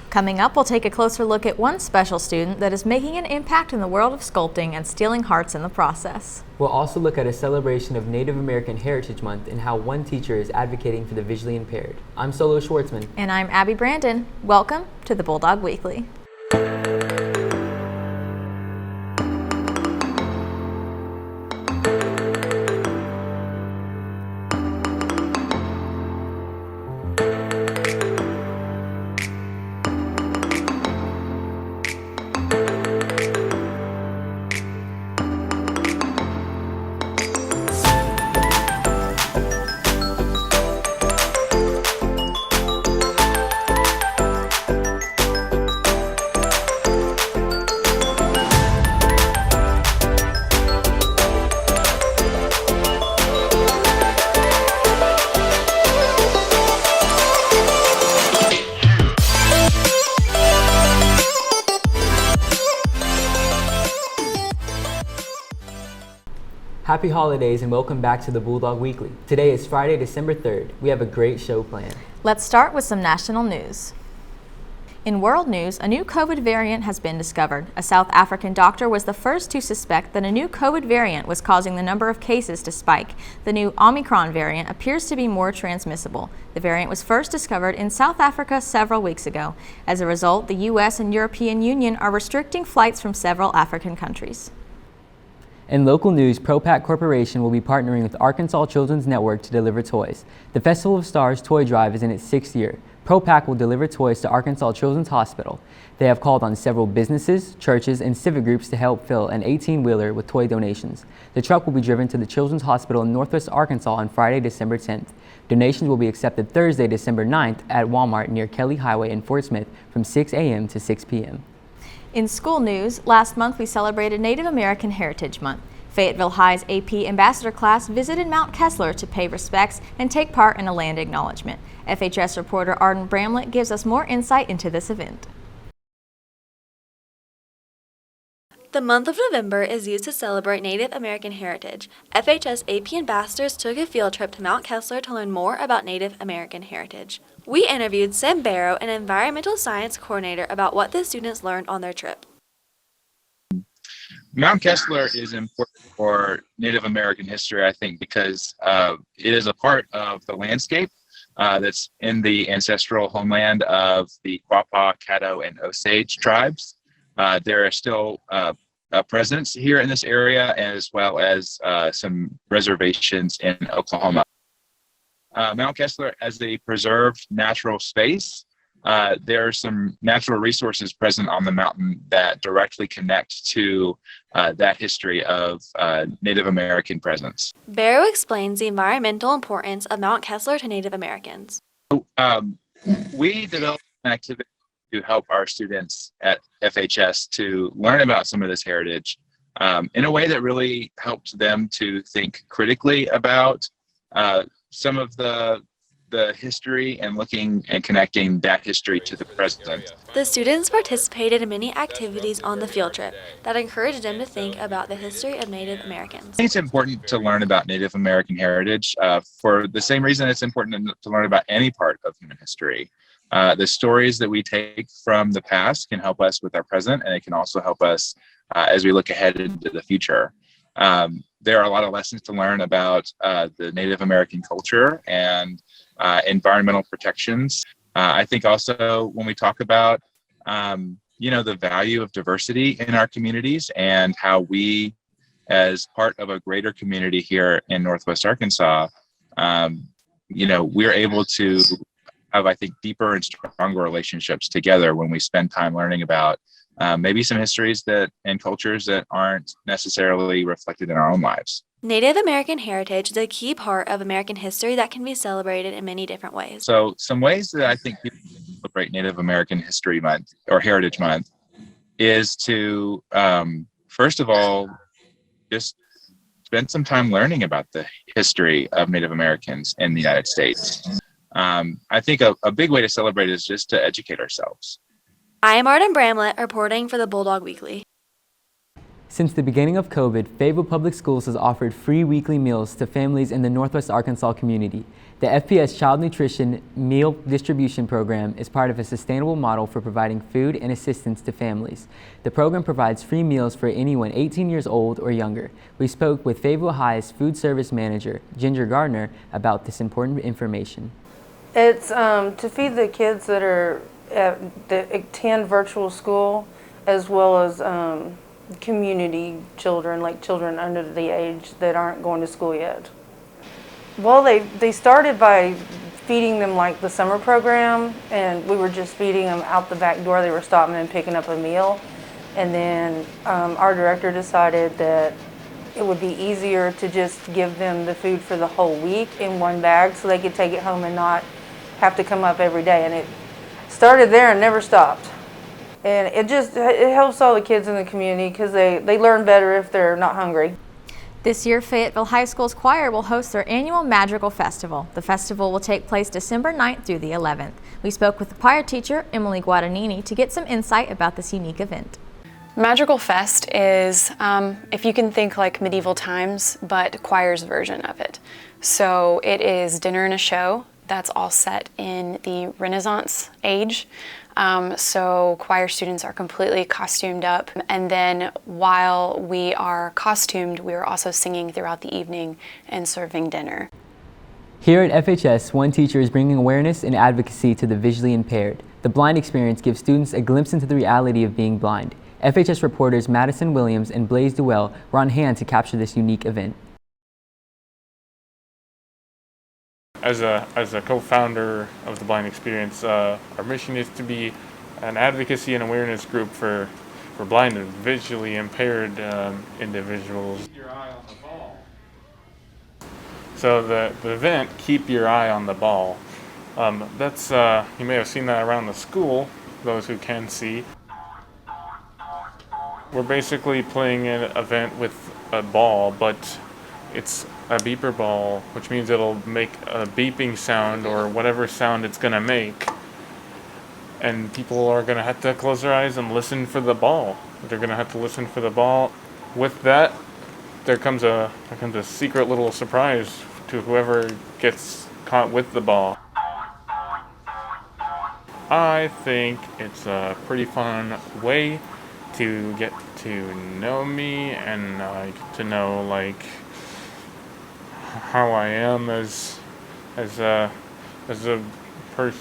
Coming up, we'll take a closer look at one special student that is making an impact in the world of sculpting and stealing hearts in the process. We'll also look at a celebration of Native American Heritage Month and how one teacher is advocating for the visually impaired. I'm Solo Schwartzman. And I'm Abby Brandon. Welcome to the Bulldog Weekly. Happy holidays and welcome back to the Bulldog Weekly. Today is Friday, December 3rd. We have a great show planned. Let's start with some national news. In world news, a new COVID variant has been discovered. A South African doctor was the first to suspect that a new COVID variant was causing the number of cases to spike. The new Omicron variant appears to be more transmissible. The variant was first discovered in South Africa several weeks ago. As a result, the U.S. and European Union are restricting flights from several African countries. In local news, ProPac Corporation will be partnering with Arkansas Children's Network to deliver toys. The Festival of Stars Toy Drive is in its 6th year. ProPac will deliver toys to Arkansas Children's Hospital. They have called on several businesses, churches, and civic groups to help fill an 18-wheeler with toy donations. The truck will be driven to the Children's Hospital in Northwest Arkansas on Friday, December 10th. Donations will be accepted Thursday, December 9th at Walmart near Kelly Highway in Fort Smith from 6 a.m. to 6 p.m. In school news, last month we celebrated Native American Heritage Month. Fayetteville High's AP Ambassador class visited Mount Kessler to pay respects and take part in a land acknowledgement. FHS reporter Arden Bramlett gives us more insight into this event. The month of November is used to celebrate Native American heritage. FHS AP ambassadors took a field trip to Mount Kessler to learn more about Native American heritage. We interviewed Sam Barrow, an environmental science coordinator, about what the students learned on their trip. Mount Kessler is important for Native American history, I think, because it is a part of the landscape that's in the ancestral homeland of the Quapaw, Caddo, and Osage tribes. There are still a presence here in this area, as well as some reservations in Oklahoma. Mount Kessler, as a preserved natural space, there are some natural resources present on the mountain that directly connect to that history of Native American presence. Barrow explains the environmental importance of Mount Kessler to Native Americans. We developed an activity to help our students at FHS to learn about some of this heritage in a way that really helped them to think critically about some of the history and looking and connecting that history to the present. The students participated in many activities on the field trip that encouraged them to think about the history of Native Americans. I think it's important to learn about Native American heritage for the same reason it's important to learn about any part of human history. The stories that we take from the past can help us with our present, and it can also help us as we look ahead into the future. There are a lot of lessons to learn about the Native American culture and environmental protections. I think also when we talk about, the value of diversity in our communities and how we, as part of a greater community here in Northwest Arkansas, we're able to have, I think, deeper and stronger relationships together when we spend time learning about maybe some histories and cultures that aren't necessarily reflected in our own lives. Native American heritage is a key part of American history that can be celebrated in many different ways. So some ways that I think people celebrate Native American History Month or Heritage Month is to, first of all, just spend some time learning about the history of Native Americans in the United States. I think a big way to celebrate is just to educate ourselves. I am Arden Bramlett reporting for the Bulldog Weekly. Since the beginning of COVID, Fayetteville Public Schools has offered free weekly meals to families in the Northwest Arkansas community. The FPS Child Nutrition Meal Distribution Program is part of a sustainable model for providing food and assistance to families. The program provides free meals for anyone 18 years old or younger. We spoke with Fayetteville High's food service manager, Ginger Gardner, about this important information. It's to feed the kids that are that attend virtual school, as well as community children, like children under the age that aren't going to school yet. Well, they started by feeding them like the summer program, and we were just feeding them out the back door. They were stopping and picking up a meal. And then our director decided that it would be easier to just give them the food for the whole week in one bag so they could take it home and not have to come up every day. And it started there and never stopped. And it helps all the kids in the community because they learn better if they're not hungry. This year, Fayetteville High School's choir will host their annual Madrigal Festival. The festival will take place December 9th through the 11th. We spoke with the choir teacher, Emily Guadagnini, to get some insight about this unique event. Madrigal Fest is, if you can think like medieval times, but choir's version of it. So it is dinner and a show that's all set in the Renaissance age. So choir students are completely costumed up, and then while we are costumed, we are also singing throughout the evening and serving dinner. Here at FHS, one teacher is bringing awareness and advocacy to the visually impaired. The blind experience gives students a glimpse into the reality of being blind. FHS reporters Madison Williams and Blaze Duell were on hand to capture this unique event. As a co-founder of the Blind Experience, our mission is to be an advocacy and awareness group for blind and visually impaired individuals. Keep your eye on the ball. So the event, Keep Your Eye on the Ball, that's you may have seen that around the school, those who can see. We're basically playing an event with a ball, but it's a beeper ball, which means it'll make a beeping sound or whatever sound it's going to make. And people are going to have to close their eyes and listen for the ball. They're going to have to listen for the ball. With that, there comes a secret little surprise to whoever gets caught with the ball. I think it's a pretty fun way to get to know me and to know like how I am as a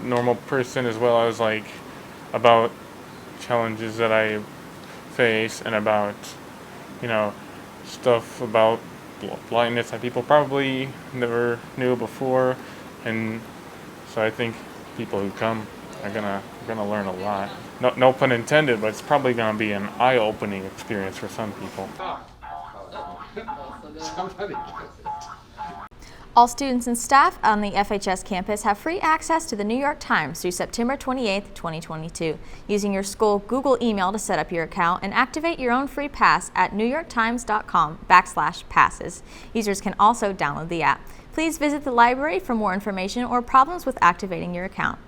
normal person, as well as like about challenges that I face and about stuff about blindness that people probably never knew before. And so I think people who come are gonna learn a lot. No pun intended, but it's probably gonna be an eye-opening experience for some people. All students and staff on the FHS campus have free access to the New York Times through September 28, 2022. Using your school Google email to set up your account and activate your own free pass at newyorktimes.com/passes. Users can also download the app. Please visit the library for more information or problems with activating your account.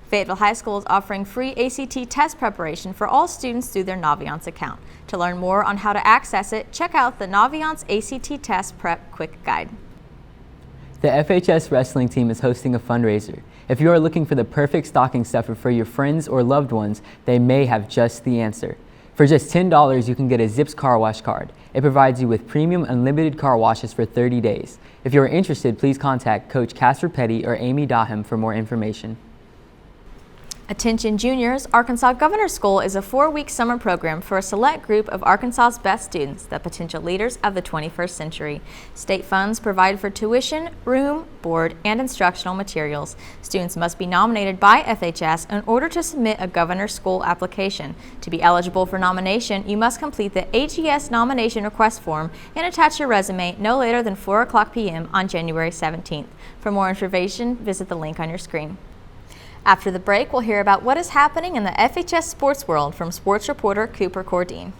Fayetteville High School is offering free ACT test preparation for all students through their Naviance account. To learn more on how to access it, check out the Naviance ACT Test Prep Quick Guide. The FHS wrestling team is hosting a fundraiser. If you are looking for the perfect stocking stuffer for your friends or loved ones, they may have just the answer. For just $10, you can get a Zips car wash card. It provides you with premium unlimited car washes for 30 days. If you are interested, please contact Coach Casper Petty or Amy Daham for more information. Attention juniors, Arkansas Governor's School is a 4-week summer program for a select group of Arkansas's best students, the potential leaders of the 21st century. State funds provide for tuition, room, board, and instructional materials. Students must be nominated by FHS in order to submit a Governor's School application. To be eligible for nomination, you must complete the AGS nomination request form and attach your resume no later than 4:00 p.m. on January 17th. For more information, visit the link on your screen. After the break, we'll hear about what is happening in the FHS sports world from sports reporter Cooper Cordine.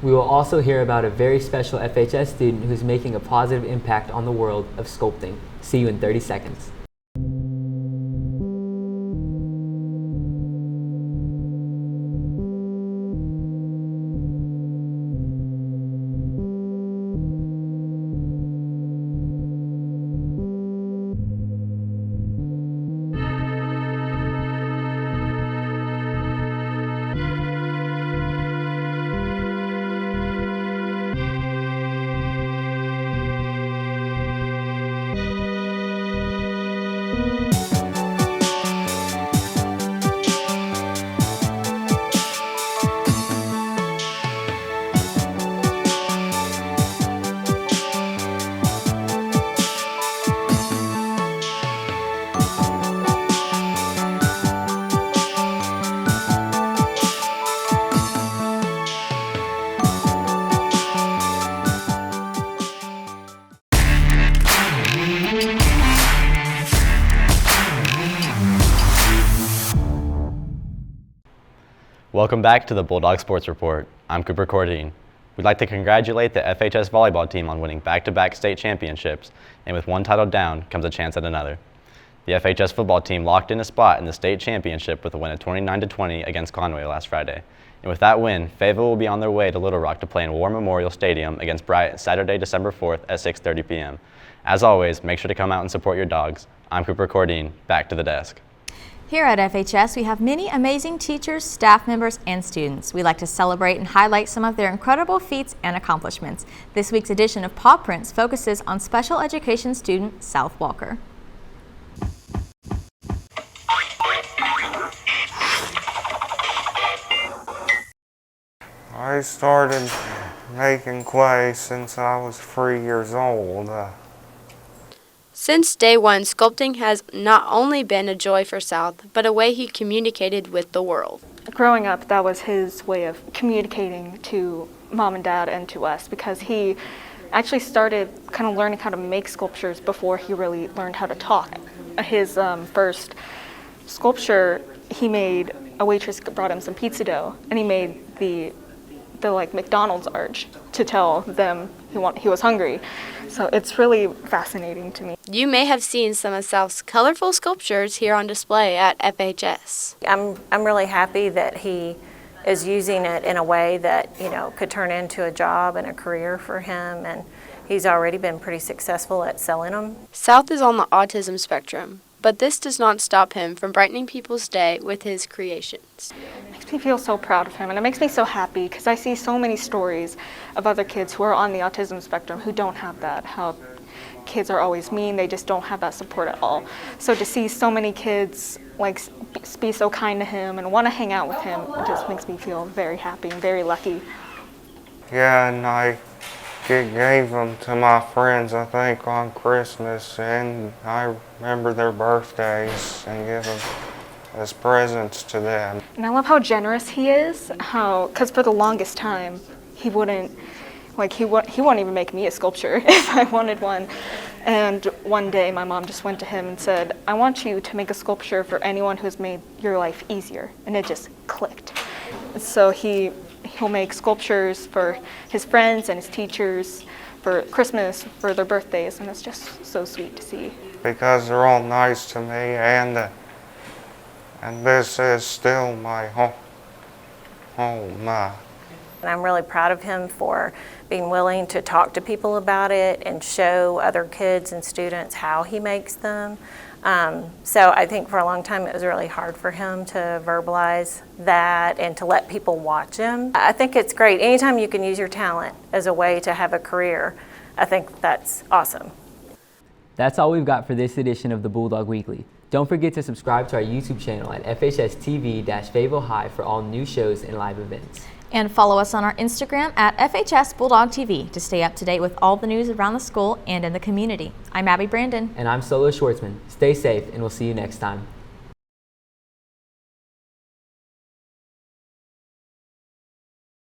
We will also hear about a very special FHS student who's making a positive impact on the world of sculpting. See you in 30 seconds. Welcome back to the Bulldog Sports Report. I'm Cooper Cordine. We'd like to congratulate the FHS volleyball team on winning back-to-back state championships, and with one title down comes a chance at another. The FHS football team locked in a spot in the state championship with a win of 29-20 against Conway last Friday. And with that win, Fayetteville will be on their way to Little Rock to play in War Memorial Stadium against Bryant Saturday, December 4th at 6:30 p.m. As always, make sure to come out and support your dogs. I'm Cooper Cordine. Back to the desk. Here at FHS, we have many amazing teachers, staff members, and students. We like to celebrate and highlight some of their incredible feats and accomplishments. This week's edition of Paw Prints focuses on special education student South Walker. I started making clay since I was 3 years old. Since day one, sculpting has not only been a joy for South, but a way he communicated with the world. Growing up, that was his way of communicating to mom and dad and to us, because he actually started kind of learning how to make sculptures before he really learned how to talk. His first sculpture, he made, a waitress brought him some pizza dough, and he made the like McDonald's arch to tell them he was hungry. So it's really fascinating to me. You may have seen some of South's colorful sculptures here on display at FHS. I'm really happy that he is using it in a way that, could turn into a job and a career for him, and he's already been pretty successful at selling them. South is on the autism spectrum, but this does not stop him from brightening people's day with his creations. It makes me feel so proud of him, and it makes me so happy because I see so many stories of other kids who are on the autism spectrum who don't have that, how kids are always mean, they just don't have that support at all. So to see so many kids be so kind to him and want to hang out with him, it just makes me feel very happy and very lucky. Yeah, and I gave them to my friends, I think, on Christmas, and I remember their birthdays and give them as presents to them. And I love how generous he is, because for the longest time, he wouldn't even make me a sculpture if I wanted one. And one day my mom just went to him and said, I want you to make a sculpture for anyone who's made your life easier. And it just clicked. So he'll make sculptures for his friends and his teachers for Christmas, for their birthdays, and it's just so sweet to see. Because they're all nice to me, and this is still my home. And I'm really proud of him for being willing to talk to people about it and show other kids and students how he makes them. So I think for a long time it was really hard for him to verbalize that and to let people watch him. I think it's great. Anytime you can use your talent as a way to have a career, I think that's awesome. That's all we've got for this edition of the Bulldog Weekly. Don't forget to subscribe to our YouTube channel at FHS TV-Fayetteville High for all new shows and live events. And follow us on our Instagram at FHS Bulldog TV to stay up to date with all the news around the school and in the community. I'm Abby Brandon. And I'm Solo Schwartzman. Stay safe, and we'll see you next time.